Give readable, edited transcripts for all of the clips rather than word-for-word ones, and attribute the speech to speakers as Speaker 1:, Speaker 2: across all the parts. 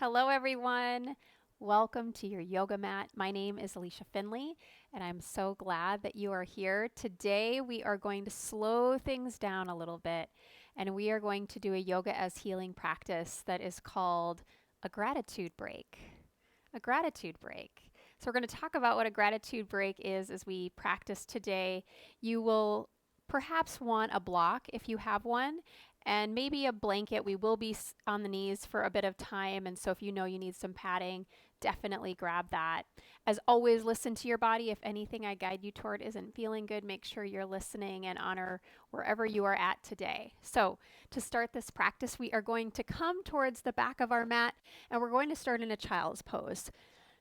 Speaker 1: Hello, everyone. Welcome to your yoga mat. My name is Alicia Finley, and I'm so glad that you are here. Today, we are going to slow things down a little bit, and we are going to do a yoga as healing practice that is called a gratitude break. A gratitude break. So, we're going to talk about what a gratitude break is as we practice today. You will perhaps want a block if you have one, and maybe a blanket. We will be on the knees for a bit of time, and so if you know you need some padding, definitely grab that. As always, listen to your body. If anything I guide you toward isn't feeling good, make sure you're listening and honor wherever you are at today. So to start this practice, we are going to come towards the back of our mat, and we're going to start in a child's pose.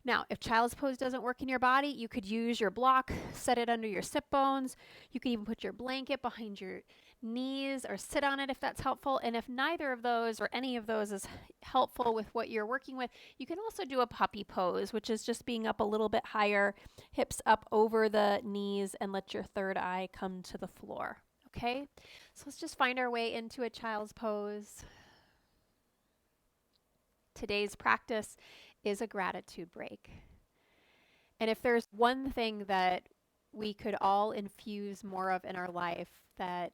Speaker 1: Now, if child's pose doesn't work in your body, you could use your block, set it under your sit bones. You can even put your blanket behind your knees or sit on it if that's helpful. And if neither of those or any of those is helpful with what you're working with, you can also do a puppy pose, which is just being up a little bit higher, hips up over the knees, and let your third eye come to the floor. Okay? So let's just find our way into a child's pose. Today's practice is a gratitude break. And if there's one thing that we could all infuse more of in our life that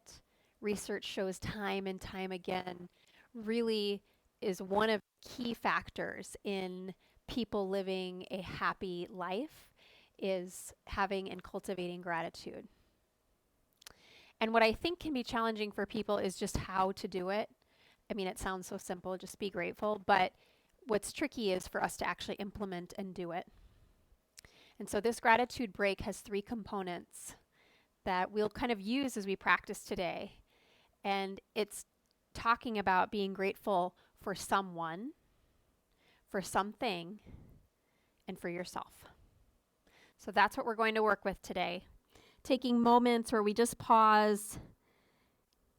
Speaker 1: research shows time and time again really is one of the key factors in people living a happy life, is having and cultivating gratitude. And what I think can be challenging for people is just how to do it. I mean, it sounds so simple, just be grateful, but what's tricky is for us to actually implement and do it. And so this gratitude break has 3 components that we'll kind of use as we practice today. And it's talking about being grateful for someone, for something, and for yourself. So that's what we're going to work with today. Taking moments where we just pause,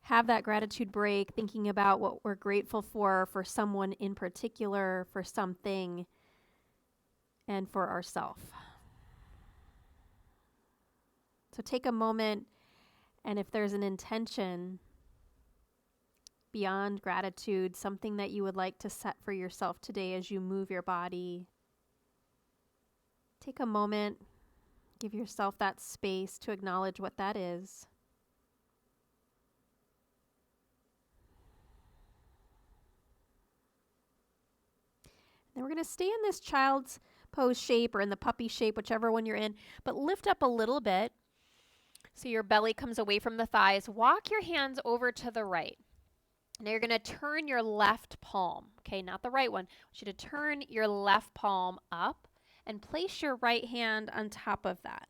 Speaker 1: have that gratitude break, thinking about what we're grateful for someone in particular, for something, and for ourselves. So take a moment, and if there's an intention beyond gratitude, something that you would like to set for yourself today as you move your body, take a moment, give yourself that space to acknowledge what that is. Then we're going to stay in this child's pose shape or in the puppy shape, whichever one you're in, but lift up a little bit so your belly comes away from the thighs. Walk your hands over to the right. Now you're going to turn your left palm, okay, not the right one. I want you to turn your left palm up and place your right hand on top of that.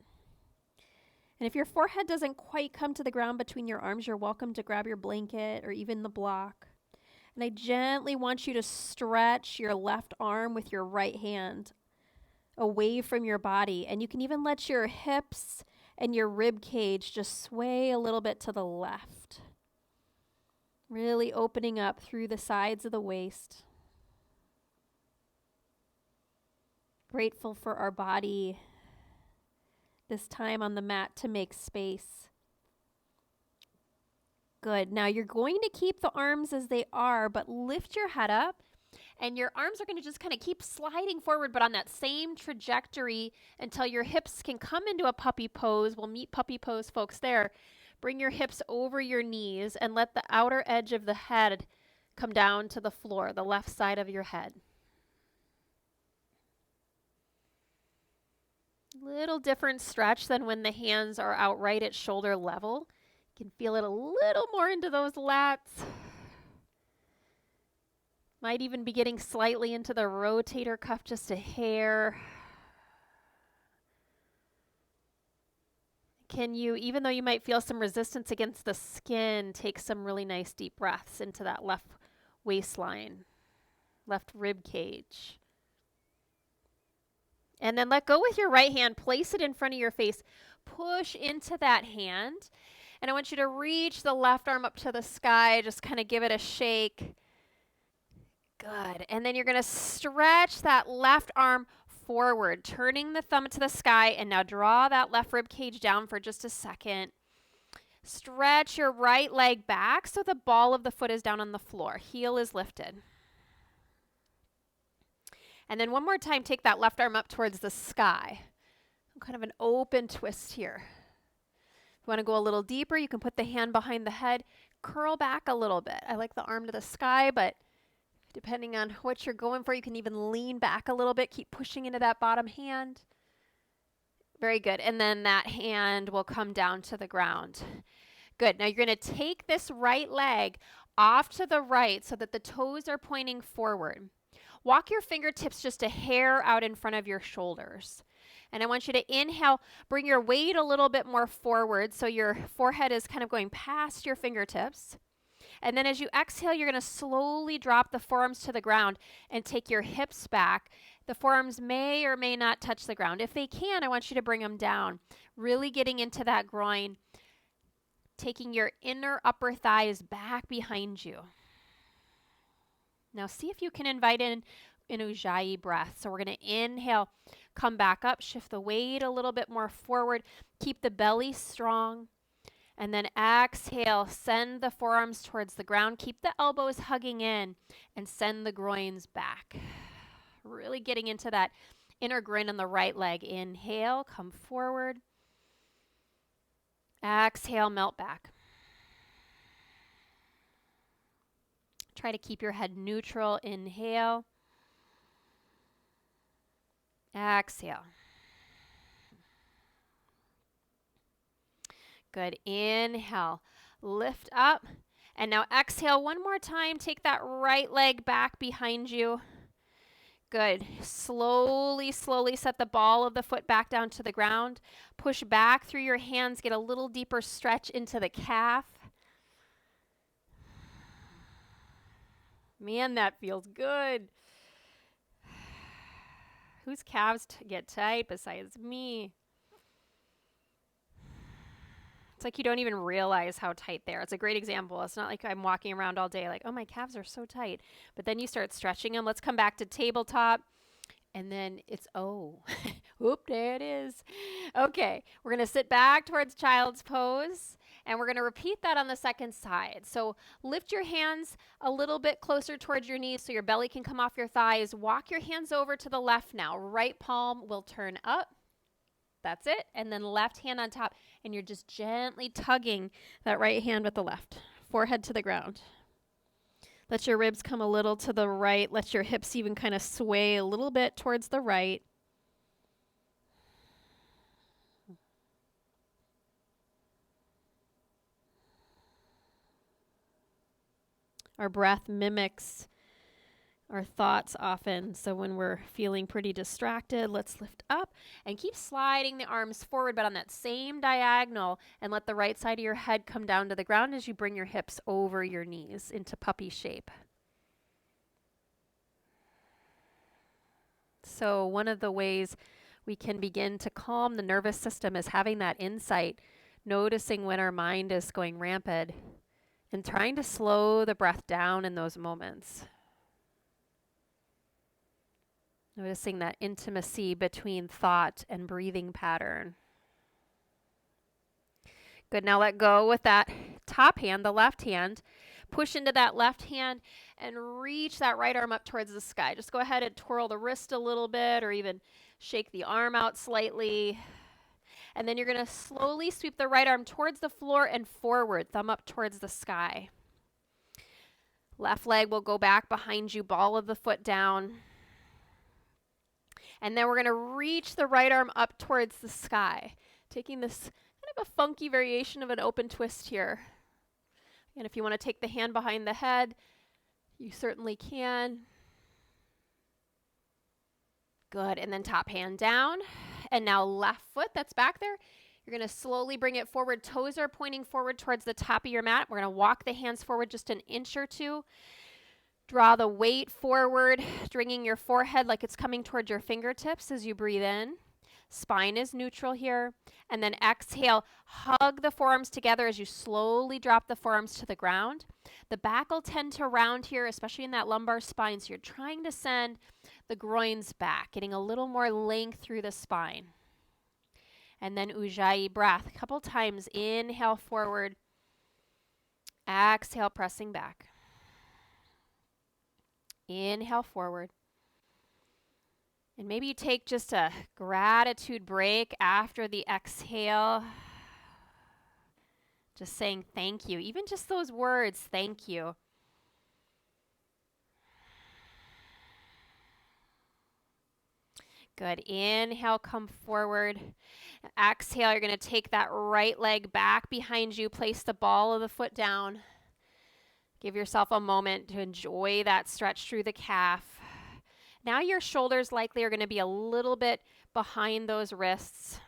Speaker 1: And if your forehead doesn't quite come to the ground between your arms, you're welcome to grab your blanket or even the block. And I gently want you to stretch your left arm with your right hand away from your body. And you can even let your hips and your rib cage just sway a little bit to the left. Really opening up through the sides of the waist. Grateful for our body this time on the mat to make space. Good. Now you're going to keep the arms as they are, but lift your head up, and your arms are going to just kind of keep sliding forward, but on that same trajectory until your hips can come into a puppy pose. We'll meet puppy pose folks there. Bring your hips over your knees and let the outer edge of the head come down to the floor, the left side of your head. Little different stretch than when the hands are out right at shoulder level. You can feel it a little more into those lats. Might even be getting slightly into the rotator cuff, just a hair. Can you, even though you might feel some resistance against the skin, take some really nice deep breaths into that left waistline, left rib cage. And then let go with your right hand, place it in front of your face, push into that hand. And I want you to reach the left arm up to the sky, just kind of give it a shake. Good. And then you're going to stretch that left arm forward, turning the thumb to the sky, and now draw that left rib cage down for just a second. Stretch your right leg back so the ball of the foot is down on the floor. Heel is lifted. And then one more time, take that left arm up towards the sky. Kind of an open twist here. If you want to go a little deeper, you can put the hand behind the head, curl back a little bit. I like the arm to the sky, but depending on what you're going for, you can even lean back a little bit. Keep pushing into that bottom hand. Very good. And then that hand will come down to the ground. Good. Now you're going to take this right leg off to the right so that the toes are pointing forward. Walk your fingertips just a hair out in front of your shoulders. And I want you to inhale, bring your weight a little bit more forward so your forehead is kind of going past your fingertips. And then as you exhale, you're going to slowly drop the forearms to the ground and take your hips back. The forearms may or may not touch the ground. If they can, I want you to bring them down. Really getting into that groin, taking your inner upper thighs back behind you. Now see if you can invite in an Ujjayi breath. So we're going to inhale, come back up, shift the weight a little bit more forward, keep the belly strong. And then exhale, send the forearms towards the ground. Keep the elbows hugging in and send the groins back. Really getting into that inner groin on the right leg. Inhale, come forward. Exhale, melt back. Try to keep your head neutral. Inhale. Exhale. Good. Inhale. Lift up. And now exhale one more time. Take that right leg back behind you. Good. Slowly, slowly set the ball of the foot back down to the ground. Push back through your hands. Get a little deeper stretch into the calf. Man, that feels good. Whose calves get tight besides me? It's like you don't even realize how tight they are. It's a great example. It's not like I'm walking around all day like, oh, my calves are so tight. But then you start stretching them. Let's come back to tabletop. And then it's, oh, whoop, there it is. Okay, we're going to sit back towards child's pose. And we're going to repeat that on the second side. So lift your hands a little bit closer towards your knees so your belly can come off your thighs. Walk your hands over to the left now. Right palm will turn up. That's it. And then left hand on top. And you're just gently tugging that right hand with the left. Forehead to the ground. Let your ribs come a little to the right. Let your hips even kind of sway a little bit towards the right. Our breath mimics our thoughts often. So when we're feeling pretty distracted, let's lift up and keep sliding the arms forward, but on that same diagonal, and let the right side of your head come down to the ground as you bring your hips over your knees into puppy shape. So one of the ways we can begin to calm the nervous system is having that insight, noticing when our mind is going rampant, and trying to slow the breath down in those moments. Noticing that intimacy between thought and breathing pattern. Good, now let go with that top hand, the left hand. Push into that left hand and reach that right arm up towards the sky. Just go ahead and twirl the wrist a little bit or even shake the arm out slightly. And then you're going to slowly sweep the right arm towards the floor and forward, thumb up towards the sky. Left leg will go back behind you, ball of the foot down. And then we're going to reach the right arm up towards the sky, taking this kind of a funky variation of an open twist here. And if you want to take the hand behind the head, you certainly can. Good, and then top hand down. And now left foot that's back there, you're going to slowly bring it forward. Toes are pointing forward towards the top of your mat. We're going to walk the hands forward just an inch or two. Draw the weight forward, bringing your forehead like it's coming towards your fingertips as you breathe in. Spine is neutral here. And then exhale, hug the forearms together as you slowly drop the forearms to the ground. The back will tend to round here, especially in that lumbar spine. So you're trying to send the groins back, getting a little more length through the spine. And then Ujjayi breath. A couple times. Inhale forward. Exhale, pressing back. Inhale forward. And maybe you take just a gratitude break after the exhale. Just saying thank you. Even just those words, thank you. Good. Inhale, come forward. Exhale, you're going to take that right leg back behind you. Place the ball of the foot down. Give yourself a moment to enjoy that stretch through the calf. Now your shoulders likely are going to be a little bit behind those wrists.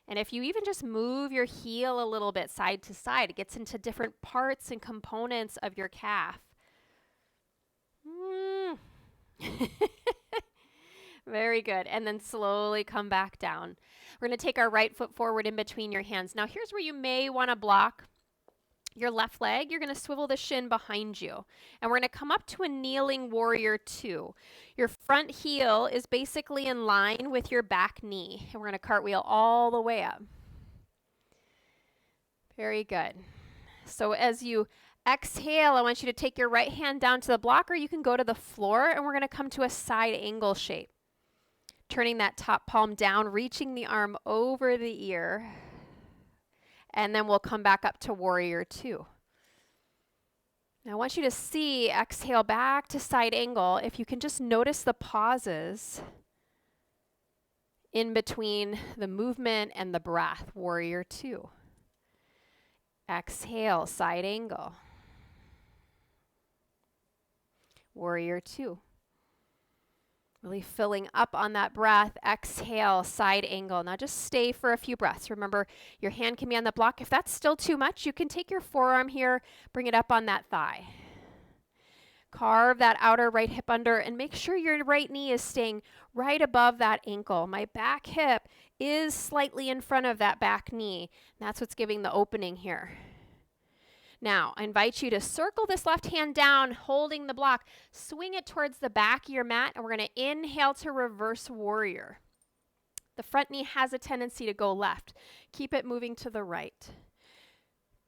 Speaker 1: And if you even just move your heel a little bit side to side, it gets into different parts and components of your calf. Very good. And then slowly come back down. We're going to take our right foot forward in between your hands. Now here's where you may want to block your left leg. You're going to swivel the shin behind you. And we're going to come up to a kneeling warrior two. Your front heel is basically in line with your back knee. And we're going to cartwheel all the way up. Very good. So as you exhale, I want you to take your right hand down to the block, or you can go to the floor, and we're going to come to a side angle shape. Turning that top palm down, reaching the arm over the ear. And then we'll come back up to warrior two. Now I want you to see, exhale back to side angle. If you can just notice the pauses in between the movement and the breath, warrior two. Exhale, side angle. Warrior two. Really filling up on that breath. Exhale, side angle. Now just stay for a few breaths. Remember, your hand can be on the block. If that's still too much, you can take your forearm here, bring it up on that thigh. Carve that outer right hip under and make sure your right knee is staying right above that ankle. My back hip is slightly in front of that back knee. That's what's giving the opening here. Now, I invite you to circle this left hand down, holding the block. Swing it towards the back of your mat, and we're going to inhale to reverse warrior. The front knee has a tendency to go left. Keep it moving to the right.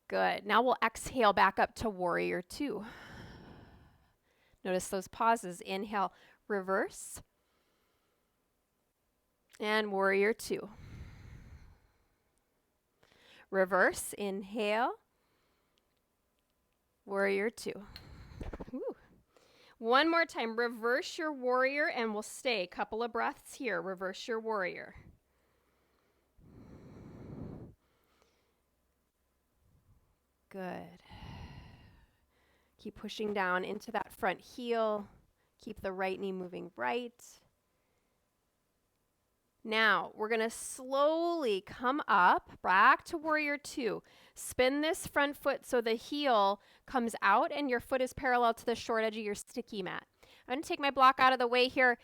Speaker 1: Good. Now we'll exhale back up to warrior two. Notice those pauses. Inhale, reverse. And warrior two. Reverse, inhale. Warrior two. Ooh. One more time. Reverse your warrior, and we'll stay. Couple of breaths here. Reverse your warrior. Good. Keep pushing down into that front heel. Keep the right knee moving right. Now, we're going to slowly come up back to warrior two. Spin this front foot so the heel comes out and your foot is parallel to the short edge of your sticky mat. I'm going to take my block out of the way here.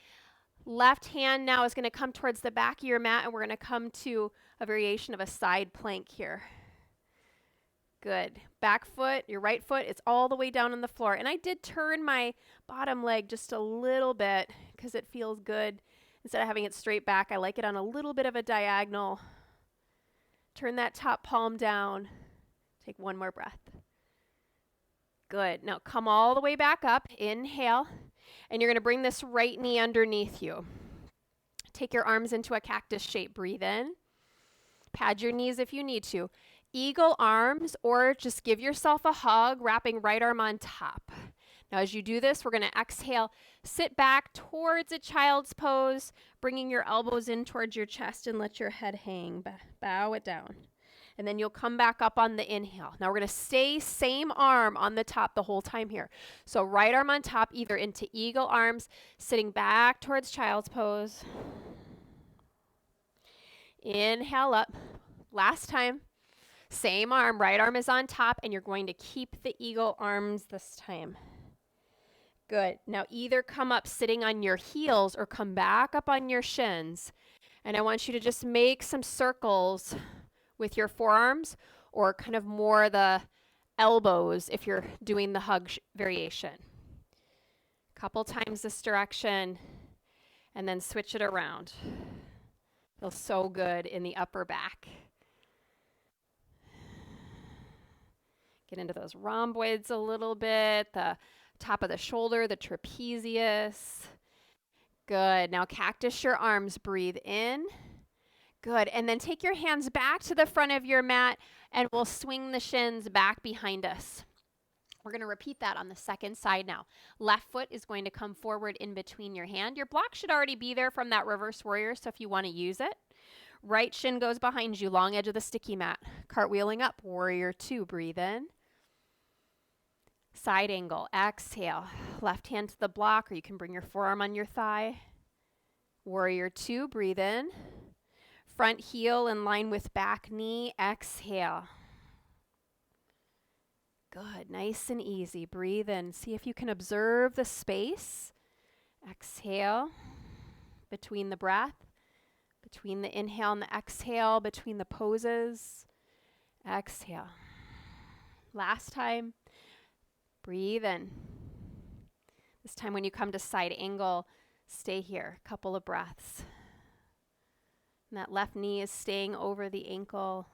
Speaker 1: Left hand now is going to come towards the back of your mat, and we're going to come to a variation of a side plank here. Good. Back foot, your right foot, it's all the way down on the floor. And I did turn my bottom leg just a little bit because it feels good. Instead of having it straight back, I like it on a little bit of a diagonal. Turn that top palm down. Take one more breath. Good. Now come all the way back up. Inhale. And you're going to bring this right knee underneath you. Take your arms into a cactus shape. Breathe in. Pad your knees if you need to. Eagle arms, or just give yourself a hug, wrapping right arm on top. Now as you do this, we're going to exhale, sit back towards a child's pose, bringing your elbows in towards your chest and let your head hang. Bow it down. And then you'll come back up on the inhale. Now we're going to stay same arm on the top the whole time here. So right arm on top, either into eagle arms, sitting back towards child's pose. Inhale up. Last time. Same arm, right arm is on top, and you're going to keep the eagle arms this time. Good. Now either come up sitting on your heels or come back up on your shins. And I want you to just make some circles with your forearms, or kind of more the elbows if you're doing the hug variation. Couple times this direction, and then switch it around. Feels so good in the upper back. Get into those rhomboids a little bit, the top of the shoulder, the trapezius. Good. Now cactus your arms. Breathe in. Good. And then take your hands back to the front of your mat and we'll swing the shins back behind us. We're going to repeat that on the second side now. Left foot is going to come forward in between your hand. Your block should already be there from that reverse warrior, so if you want to use it. Right shin goes behind you, long edge of the sticky mat. Cartwheeling up, warrior two, breathe in. Side angle, exhale. Left hand to the block, or you can bring your forearm on your thigh. Warrior two, breathe in. Front heel in line with back knee, exhale. Good, nice and easy. Breathe in. See if you can observe the space. Exhale between the breath, between the inhale and the exhale, between the poses. Exhale. Last time. Breathe in. This time when you come to side angle, stay here. Couple of breaths. And that left knee is staying over the ankle.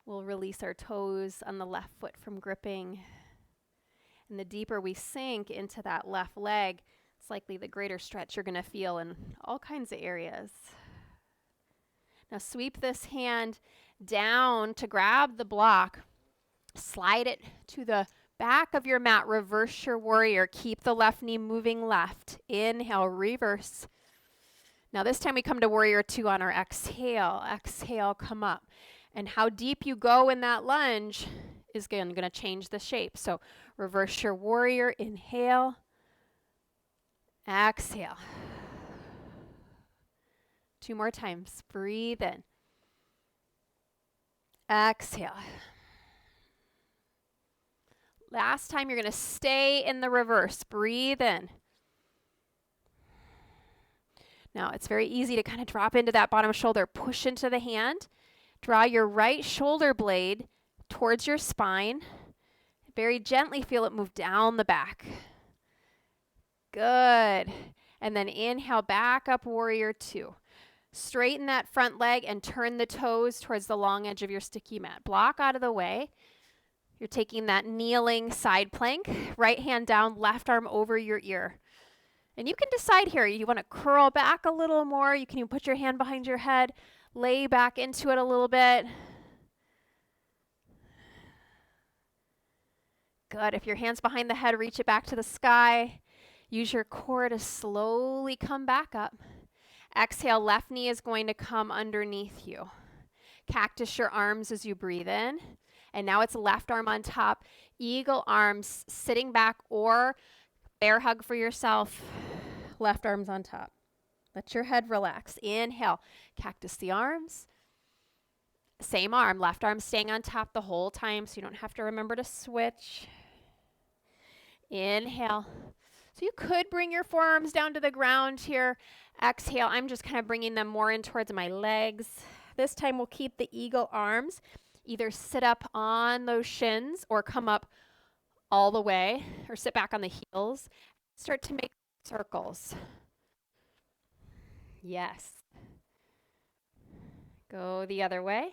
Speaker 1: We'll release our toes on the left foot from gripping. And the deeper we sink into that left leg, it's likely the greater stretch you're going to feel in all kinds of areas. Now sweep this hand down to grab the block. Slide it to the back of your mat. Reverse your warrior. Keep the left knee moving left. Inhale, reverse. Now this time we come to warrior two on our exhale. Exhale, come up. And how deep you go in that lunge is going to change the shape. So reverse your warrior, inhale, exhale. Two more times. Breathe in. Exhale. Last time you're going to stay in the reverse. Breathe in. Now it's very easy to kind of drop into that bottom shoulder. Push into the hand. Draw your right shoulder blade towards your spine. Very gently feel it move down the back. Good. And then inhale, back up, warrior two. Straighten that front leg and turn the toes towards the long edge of your sticky mat. Block out of the way. You're taking that kneeling side plank. Right hand down, left arm over your ear. And you can decide here, you want to curl back a little more. You can even put your hand behind your head. Lay back into it a little bit. Good. If your hand's behind the head, reach it back to the sky. Use your core to slowly come back up. Exhale, left knee is going to come underneath you. Cactus your arms as you breathe in. And now it's left arm on top. Eagle arms sitting back or bear hug for yourself. Left arms on top. Let your head relax. Inhale, cactus the arms. Same arm, left arm staying on top the whole time so you don't have to remember to switch. Inhale. So you could bring your forearms down to the ground here. Exhale, I'm just kind of bringing them more in towards my legs. This time we'll keep the eagle arms. Either sit up on those shins or come up all the way or sit back on the heels. Start to make circles. Yes. Go the other way.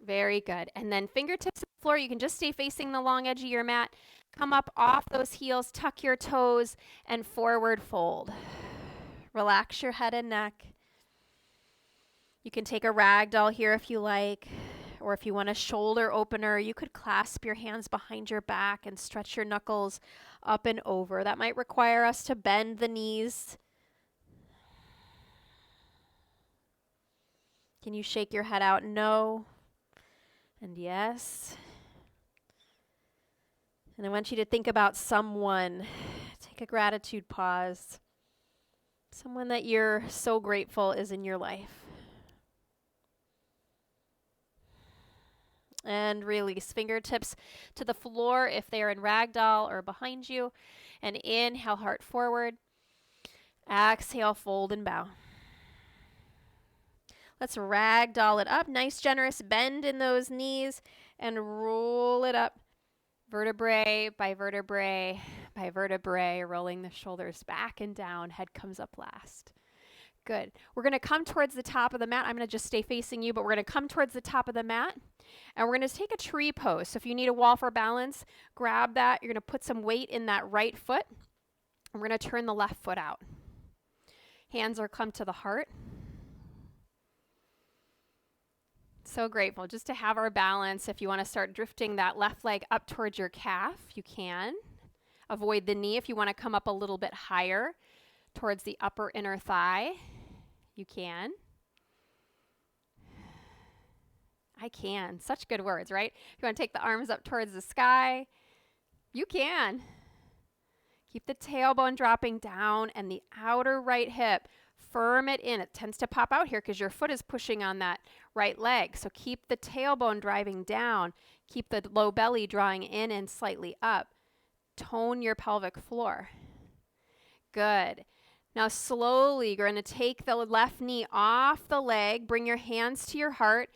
Speaker 1: Very good. And then fingertips to the floor. You can just stay facing the long edge of your mat. Come up off those heels, tuck your toes, and forward fold. Relax your head and neck. You can take a rag doll here if you like. Or if you want a shoulder opener, you could clasp your hands behind your back and stretch your knuckles up and over. That might require us to bend the knees. Can you shake your head out? No. And yes. And I want you to think about someone. Take a gratitude pause. Someone that you're so grateful is in your life. And release. Fingertips to the floor if they are in ragdoll or behind you. And inhale, heart forward. Exhale, fold and bow. Let's ragdoll it up. Nice, generous bend in those knees. And roll it up. Vertebrae by vertebrae by vertebrae. Rolling the shoulders back and down. Head comes up last. Good. We're going to come towards the top of the mat. I'm going to just stay facing you, but we're going to come towards the top of the mat. And we're going to take a tree pose. So if you need a wall for balance, grab that. You're going to put some weight in that right foot. And we're going to turn the left foot out. Hands are come to the heart. So grateful just to have our balance. If you want to start drifting that left leg up towards your calf, you can. Avoid the knee if you want to come up a little bit higher towards the upper inner thigh. You can. I can. Such good words, right? If you want to take the arms up towards the sky, you can. Keep the tailbone dropping down and the outer right hip, firm it in. It tends to pop out here because your foot is pushing on that right leg. So keep the tailbone driving down. Keep the low belly drawing in and slightly up. Tone your pelvic floor. Good. Now slowly, you're going to take the left knee off the leg, bring your hands to your heart,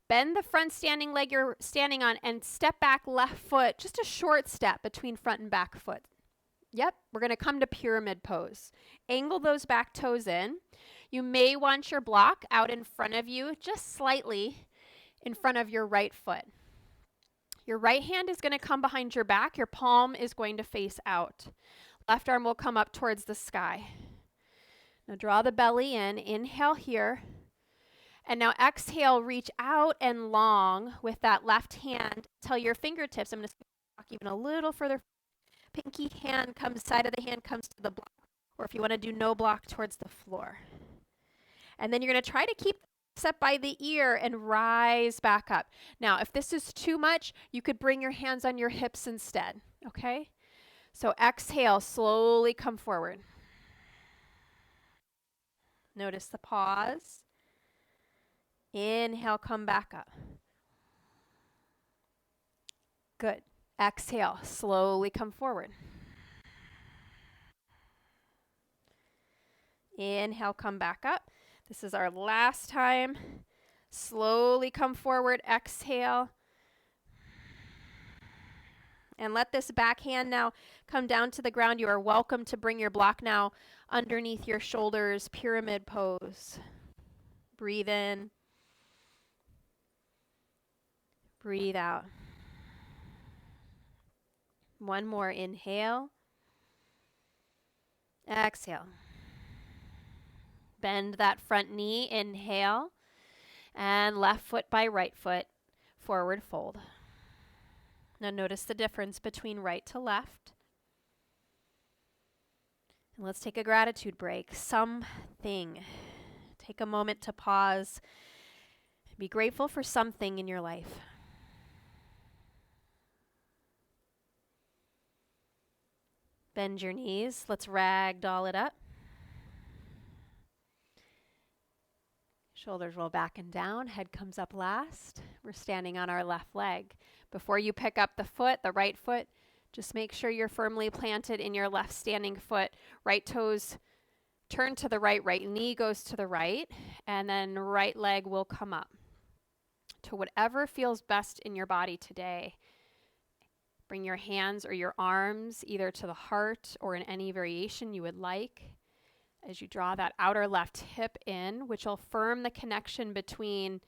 Speaker 1: bend the front standing leg you're standing on, and step back left foot, just a short step between front and back foot. Yep, we're going to come to pyramid pose. Angle those back toes in. You may want your block out in front of you, just slightly in front of your right foot. Your right hand is going to come behind your back. Your palm is going to face out. Left arm will come up towards the sky. Now draw the belly in. Inhale here. And now exhale, reach out and long with that left hand till your fingertips. I'm going to walk even a little further. Pinky hand comes, side of the hand comes to the block. Or if you want to do no block, towards the floor. And then you're going to try to keep up by the ear and rise back up. Now, if this is too much, you could bring your hands on your hips instead. Okay? So exhale, slowly come forward. Notice the pause. Inhale, come back up. Good. Exhale, slowly come forward. Inhale, come back up. This is our last time. Slowly come forward. Exhale. And let this back hand now come down to the ground. You are welcome to bring your block now underneath your shoulders. Pyramid pose. Breathe in. Breathe out. One more. Inhale. Exhale. Bend that front knee. Inhale. And left foot by right foot. Forward fold. Now notice the difference between right to left. And let's take a gratitude break. Something. Take a moment to pause. Be grateful for something in your life. Bend your knees. Let's ragdoll it up. Shoulders roll back and down. Head comes up last. We're standing on our left leg. Before you pick up the foot, the right foot, just make sure you're firmly planted in your left standing foot. Right toes turn to the right, right knee goes to the right, and then right leg will come up to whatever feels best in your body today. Bring your hands or your arms either to the heart or in any variation you would like as you draw that outer left hip in, which will firm the connection between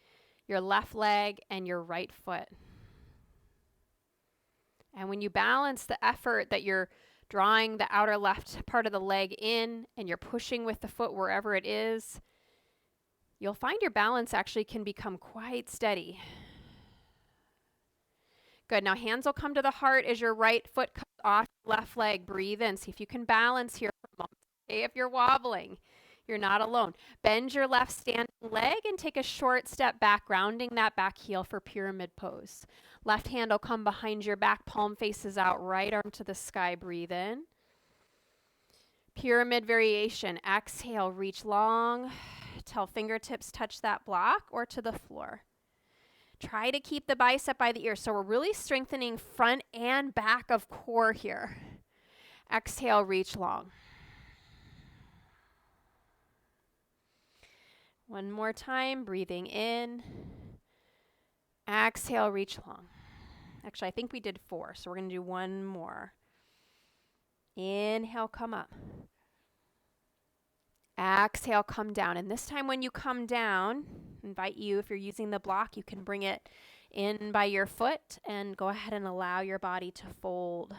Speaker 1: your left leg and your right foot. And when you balance the effort that you're drawing the outer left part of the leg in and you're pushing with the foot wherever it is, you'll find your balance actually can become quite steady. Good. Now hands will come to the heart as your right foot comes off your left leg. Breathe in. See if you can balance here for a moment. Okay, if you're wobbling, you're not alone. Bend your left standing leg and take a short step back, rounding that back heel for pyramid pose. Left hand will come behind your back, palm faces out, right arm to the sky. Breathe in. Pyramid variation. Exhale, reach long till fingertips touch that block or to the floor. Try to keep the bicep by the ear. So we're really strengthening front and back of core here. Exhale, reach long. One more time, breathing in. Exhale, reach long. Actually, I think we did 4, so we're going to do one more. Inhale, come up. Exhale, come down. And this time when you come down, invite you, if you're using the block, you can bring it in by your foot and go ahead and allow your body to fold.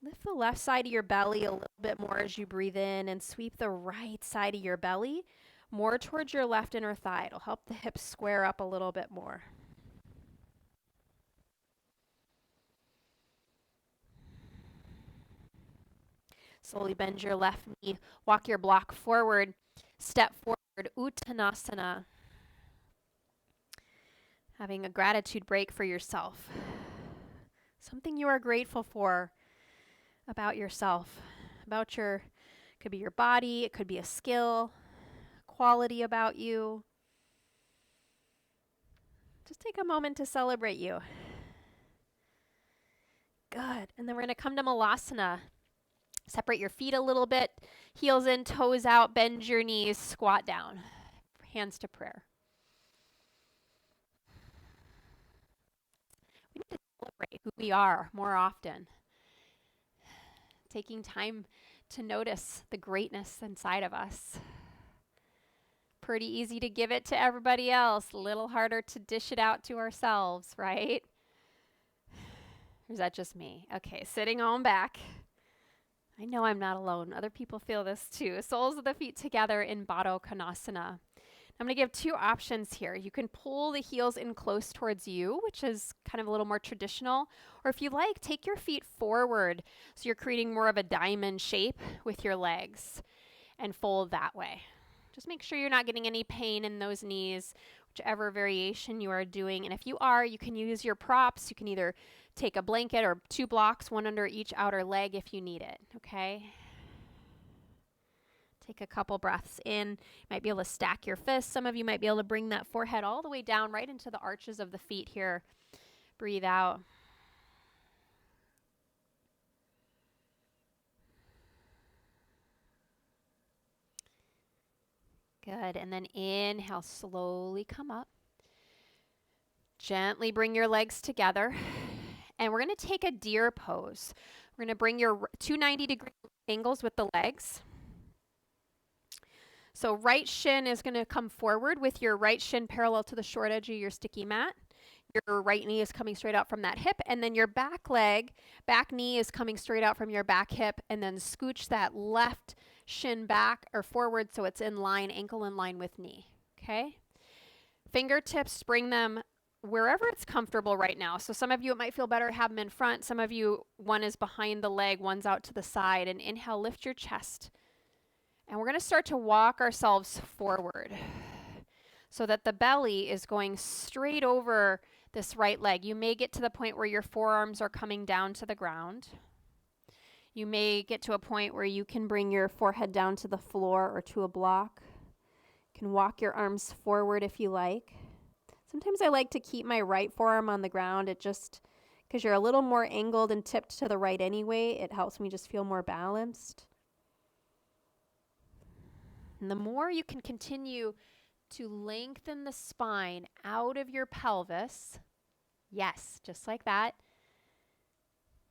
Speaker 1: Lift the left side of your belly a little bit more as you breathe in and sweep the right side of your belly more towards your left inner thigh. It'll help the hips square up a little bit more. Slowly bend your left knee, walk your block forward, step forward, Uttanasana. Having a gratitude break for yourself. Something you are grateful for about yourself, could be your body, it could be a skill, quality about you. Just take a moment to celebrate you. Good. And then we're going to come to Malasana. Separate your feet a little bit, heels in, toes out, bend your knees, squat down. Hands to prayer. We need to celebrate who we are more often. Taking time to notice the greatness inside of us. Pretty easy to give it to everybody else, a little harder to dish it out to ourselves, right? Or is that just me? Okay, sitting on back. I know I'm not alone. Other people feel this too. Soles of the feet together in Baddha Konasana. I'm going to give two options here. You can pull the heels in close towards you, which is kind of a little more traditional. Or if you like, take your feet forward so you're creating more of a diamond shape with your legs and fold that way. Just make sure you're not getting any pain in those knees, whichever variation you are doing. And if you are, you can use your props. You can either take a blanket or 2 blocks, one under each outer leg if you need it, okay? Take a couple breaths in. You might be able to stack your fists. Some of you might be able to bring that forehead all the way down right into the arches of the feet here. Breathe out. Good. And then inhale, slowly come up. Gently bring your legs together. And we're going to take a deer pose. We're going to bring your 290-degree angles with the legs. So right shin is going to come forward with your right shin parallel to the short edge of your sticky mat. Your right knee is coming straight out from that hip, and then your back knee is coming straight out from your back hip, and then scooch that left shin back or forward so it's in line, ankle in line with knee, okay? Fingertips, bring them wherever it's comfortable right now. So some of you, it might feel better to have them in front. Some of you, one is behind the leg, one's out to the side, and inhale, lift your chest. And we're going to start to walk ourselves forward so that the belly is going straight over this right leg. You may get to the point where your forearms are coming down to the ground. You may get to a point where you can bring your forehead down to the floor or to a block. You can walk your arms forward if you like. Sometimes I like to keep my right forearm on the ground. It just, because you're a little more angled and tipped to the right anyway, it helps me just feel more balanced. And the more you can continue to lengthen the spine out of your pelvis, yes, just like that,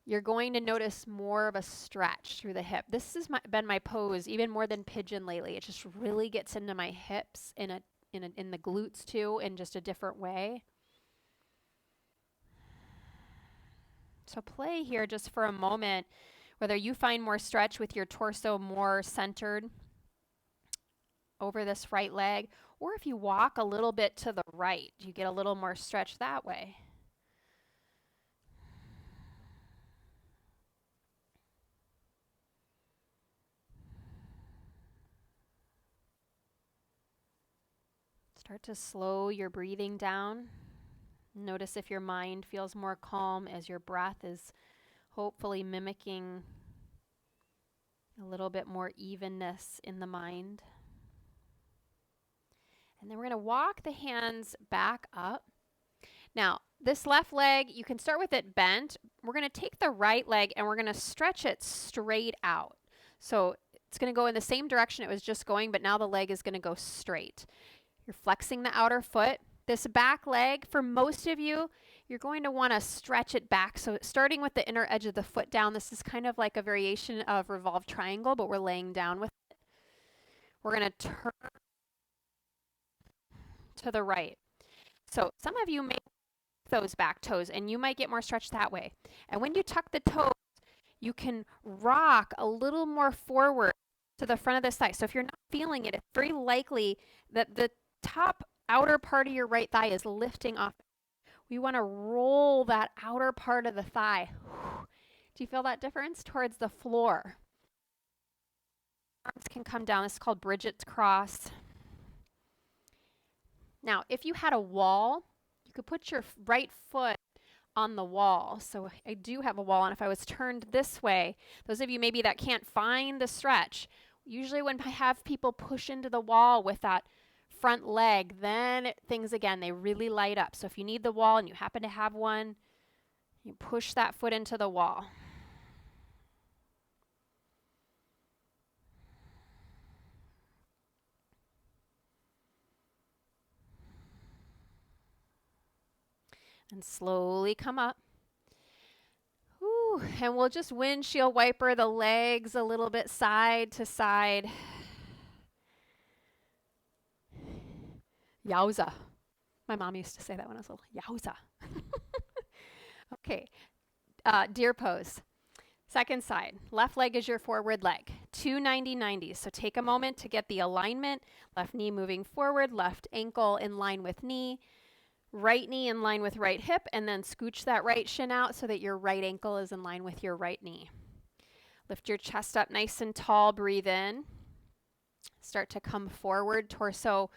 Speaker 1: you're going to notice more of a stretch through the hip. This has been my pose even more than pigeon lately. It just really gets into my hips in the glutes too in just a different way. So play here just for a moment, whether you find more stretch with your torso more centered over this right leg, or if you walk a little bit to the right, you get a little more stretch that way. Start to slow your breathing down. Notice if your mind feels more calm as your breath is hopefully mimicking a little bit more evenness in the mind. And then we're going to walk the hands back up. Now, this left leg, you can start with it bent. We're going to take the right leg and we're going to stretch it straight out. So it's going to go in the same direction it was just going, but now the leg is going to go straight. You're flexing the outer foot. This back leg, for most of you, you're going to want to stretch it back. So starting with the inner edge of the foot down, this is kind of like a variation of revolved triangle, but we're laying down with it. We're going to turn to the right. So some of you may those back toes and you might get more stretch that way. And when you tuck the toes, you can rock a little more forward to the front of the thigh. So if you're not feeling it, it's very likely that the top outer part of your right thigh is lifting off. We want to roll that outer part of the thigh. Do you feel that difference towards the floor? Arms can come down. This is called Bridget's cross. Now, if you had a wall, you could put your right foot on the wall. So I do have a wall, and if I was turned this way, those of you maybe that can't find the stretch, usually when I have people push into the wall with that front leg, then things again, they really light up. So if you need the wall and you happen to have one, you push that foot into the wall. And slowly come up. Ooh, and we'll just windshield wiper the legs a little bit side to side. Yowza. My mom used to say that when I was little. Yowza. Okay. Deer pose. Second side. Left leg is your forward leg. 2 90-90s. So take a moment to get the alignment. Left knee moving forward. Left ankle in line with knee. Right knee in line with right hip, and then scooch that right shin out so that your right ankle is in line with your right knee. Lift your chest up nice and tall, breathe in. Start to come forward, torso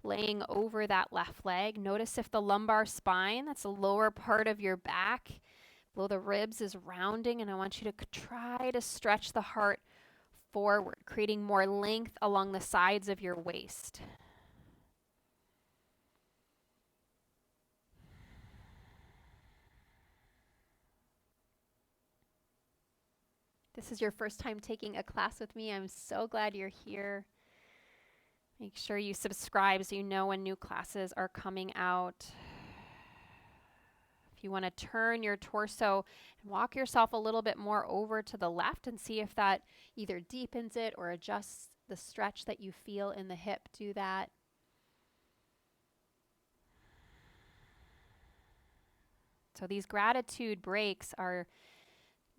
Speaker 1: laying over that left leg. Notice if the lumbar spine, that's the lower part of your back, below the ribs is rounding, and I want you to try to stretch the heart forward, creating more length along the sides of your waist. This is your first time taking a class with me. I'm so glad you're here. Make sure you subscribe so you know when new classes are coming out. If you want to turn your torso and walk yourself a little bit more over to the left and see if that either deepens it or adjusts the stretch that you feel in the hip, do that. So these gratitude breaks are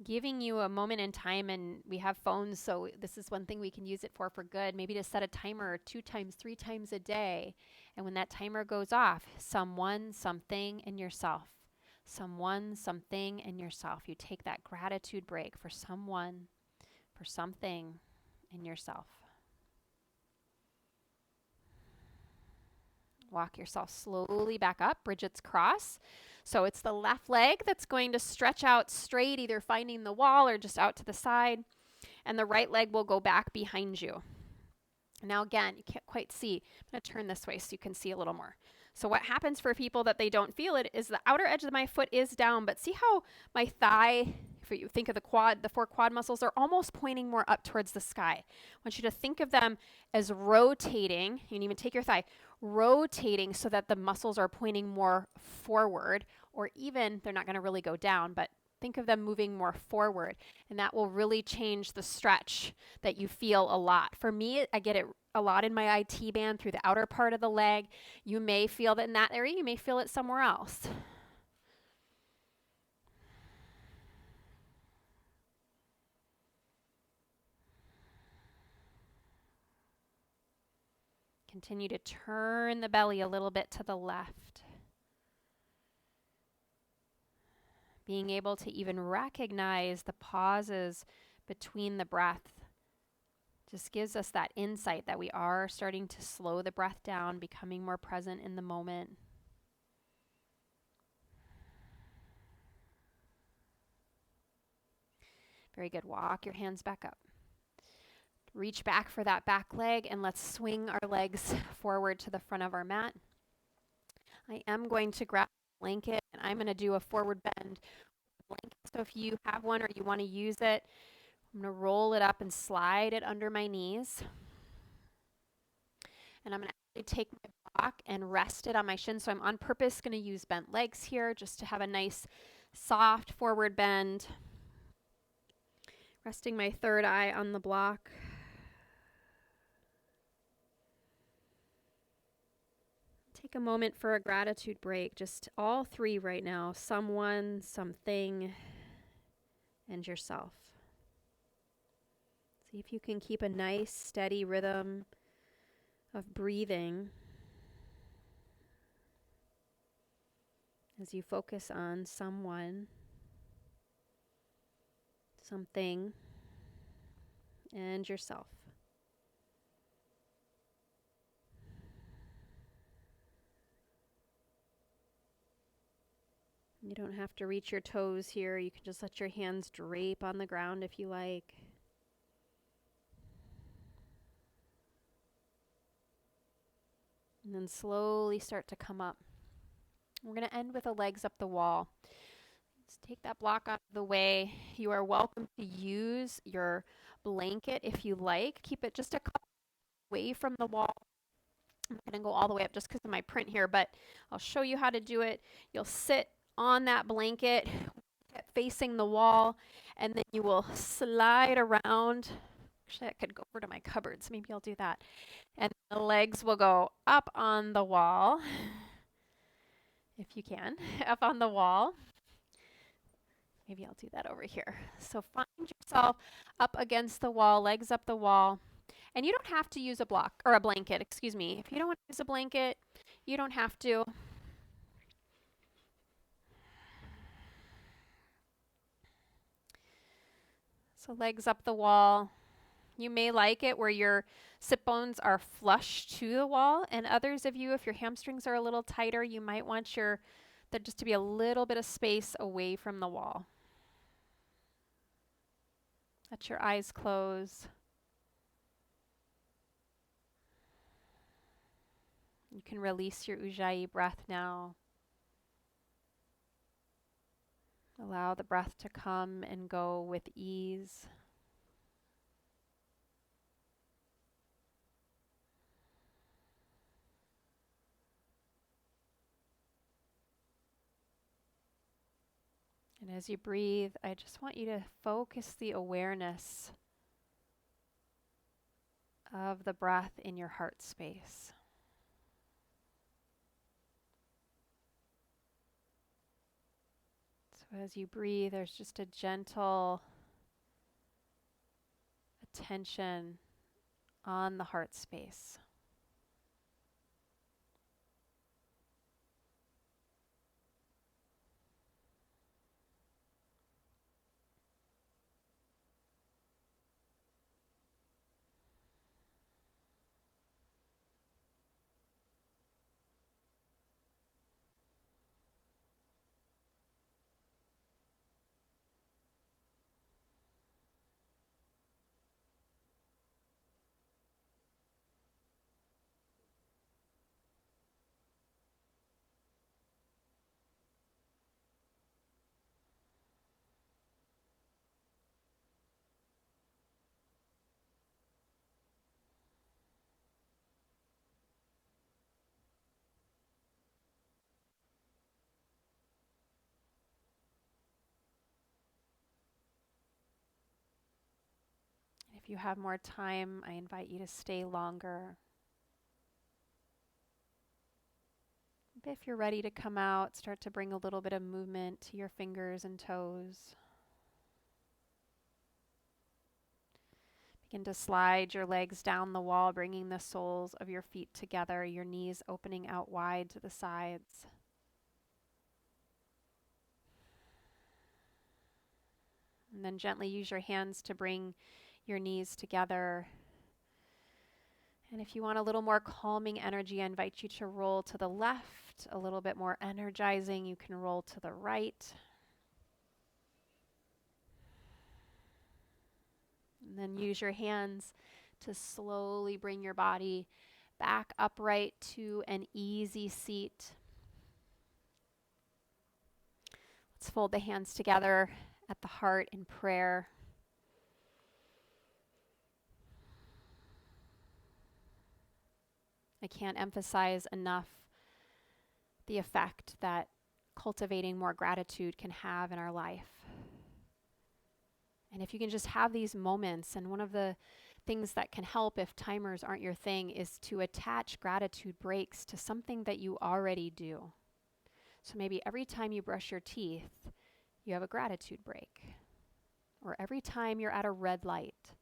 Speaker 1: giving you a moment in time, and we have phones, so this is one thing we can use it for good. Maybe to set a timer 2 times, 3 times a day. And when that timer goes off, someone, something, and yourself. Someone, something, and yourself. You take that gratitude break for someone, for something, and yourself. Walk yourself slowly back up, Bridget's cross. So it's the left leg that's going to stretch out straight, either finding the wall or just out to the side. And the right leg will go back behind you. Now again, you can't quite see. I'm going to turn this way so you can see a little more. So what happens for people that they don't feel it is the outer edge of my foot is down, but see how my thigh, if you think of the quad, the 4 quad muscles are almost pointing more up towards the sky. I want you to think of them as rotating. You can even take your thigh, rotating so that the muscles are pointing more forward, or even they're not going to really go down, but think of them moving more forward, and that will really change the stretch that you feel a lot. For me, I get it a lot in my IT band through the outer part of the leg. You may feel that in that area, you may feel it somewhere else. Continue to turn the belly a little bit to the left. Being able to even recognize the pauses between the breath just gives us that insight that we are starting to slow the breath down, becoming more present in the moment. Very good. Walk your hands back up. Reach back for that back leg, and let's swing our legs forward to the front of our mat. I am going to grab a blanket, and I'm going to do a forward bend blanket. So if you have one or you want to use it, I'm going to roll it up and slide it under my knees. And I'm going to actually take my block and rest it on my shin. So I'm on purpose going to use bent legs here just to have a nice soft forward bend. Resting my third eye on the block. Take a moment for a gratitude break. Just all three right now. Someone, something, and yourself. See if you can keep a nice, steady rhythm of breathing as you focus on someone, something, and yourself. You don't have to reach your toes here. You can just let your hands drape on the ground if you like. And then slowly start to come up. We're going to end with the legs up the wall. Let's take that block out of the way. You are welcome to use your blanket if you like. Keep it just a couple away from the wall. I'm going to go all the way up just because of my print here, but I'll show you how to do it. You'll sit on that blanket facing the wall, and then you will slide around. Actually, I could go over to my cupboards. Maybe I'll do that. And the legs will go up on the wall, if you can, up on the wall. Maybe I'll do that over here. So find yourself up against the wall, legs up the wall. And you don't have to use a block or a blanket, excuse me. If you don't want to use a blanket, you don't have to. So legs up the wall. You may like it where your sit bones are flush to the wall, and others of you, if your hamstrings are a little tighter, you might want there just to be a little bit of space away from the wall. Let your eyes close. You can release your Ujjayi breath now. Allow the breath to come and go with ease. And as you breathe, I just want you to focus the awareness of the breath in your heart space. So as you breathe, there's just a gentle attention on the heart space. If you have more time, I invite you to stay longer. If you're ready to come out, start to bring a little bit of movement to your fingers and toes. Begin to slide your legs down the wall, bringing the soles of your feet together, your knees opening out wide to the sides. And then gently use your hands to bring your knees together. And if you want a little more calming energy, I invite you to roll to the left. A little bit more energizing, you can roll to the right. And then use your hands to slowly bring your body back upright to an easy seat. Let's fold the hands together at the heart in prayer. I can't emphasize enough the effect that cultivating more gratitude can have in our life. And if you can just have these moments, and one of the things that can help if timers aren't your thing is to attach gratitude breaks to something that you already do. So maybe every time you brush your teeth, you have a gratitude break. Or every time you're at a red light,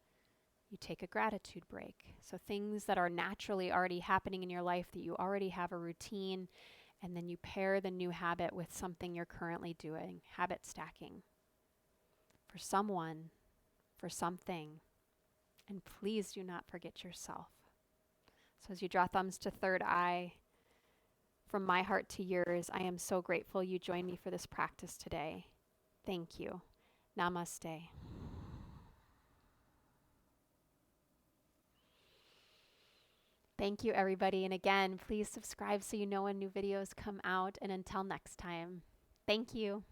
Speaker 1: you take a gratitude break. So things that are naturally already happening in your life, that you already have a routine, and then you pair the new habit with something you're currently doing, habit stacking. For someone, for something, and please do not forget yourself. So as you draw thumbs to third eye, from my heart to yours, I am so grateful you joined me for this practice today. Thank you. Namaste. Thank you, everybody. And again, please subscribe so you know when new videos come out. And until next time, thank you.